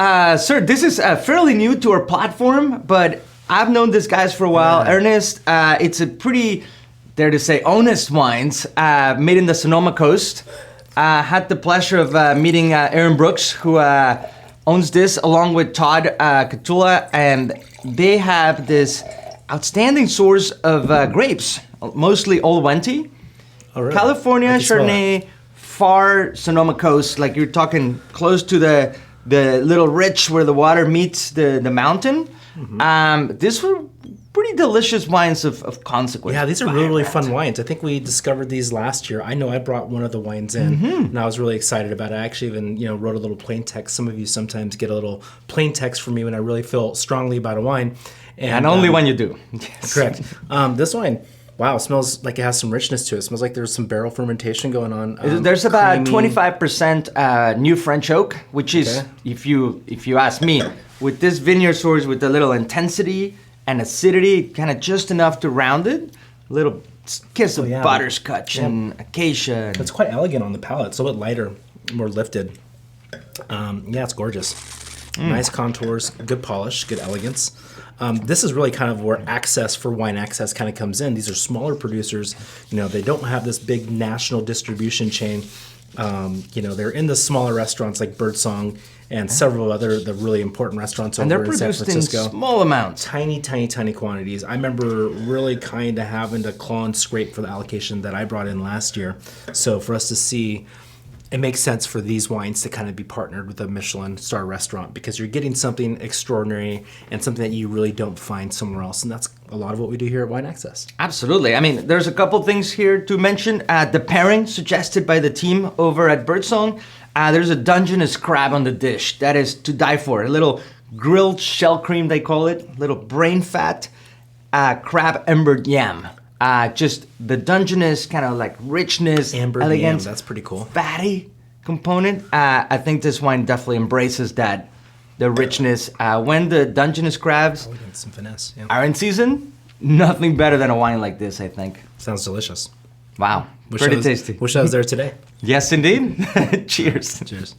Sir, this is fairly new to our platform, but I've known these guys for a while. Yeah. Ernest, it's a pretty, dare to say, honest wines made in the Sonoma coast. Had the pleasure of meeting Aaron Brooks, who owns this, along with Todd Catula, and they have this outstanding source of grapes, mostly Old Wente. Oh, really? California Chardonnay, far Sonoma coast, like you're talking close to the little ridge where the water meets the mountain. Mm-hmm. These were pretty delicious wines of consequence. Yeah, these are really fun wines. I think we discovered these last year. I know I brought one of the wines in, and I was really excited about it. I actually even wrote a little plain text. Some of you sometimes get a little plain text from me when I really feel strongly about a wine. And only when you do. Yes. Correct. This wine, wow, smells like it has some richness to it. It smells like there's some barrel fermentation going on. There's about 25% new French oak, which is, if you ask me, with this vineyard source with a little intensity and acidity, kind of just enough to round it. A little kiss of butterscotch and acacia. It's quite elegant on the palate. It's a little bit lighter, more lifted. It's gorgeous. Nice contours, good polish, good elegance. This is really kind of where wine access kind of comes in. These are smaller producers. They don't have this big national distribution chain. They're in the smaller restaurants like Birdsong and several other the really important restaurants over in San Francisco. And they're produced in small amounts. Tiny quantities. I remember really kind of having to claw and scrape for the allocation that I brought in last year. So for us to see, it makes sense for these wines to kind of be partnered with a Michelin star restaurant because you're getting something extraordinary and something that you really don't find somewhere else. And that's a lot of what we do here at Wine Access. Absolutely. I mean, there's a couple things here to mention. The pairing suggested by the team over at Birdsong. There's a Dungeness crab on the dish. That is to die for. A little grilled shell cream, they call it. Little brain fat crab embered yam. Just the Dungeness kind of like richness, amber elegance. Yam, that's pretty cool. Fatty component. I think this wine definitely embraces that, the richness. When the Dungeness crabs some finesse, are in season, nothing better than a wine like this, I think. Sounds delicious. Wow, pretty tasty. Wish I was there today. Yes, indeed. Cheers. Cheers.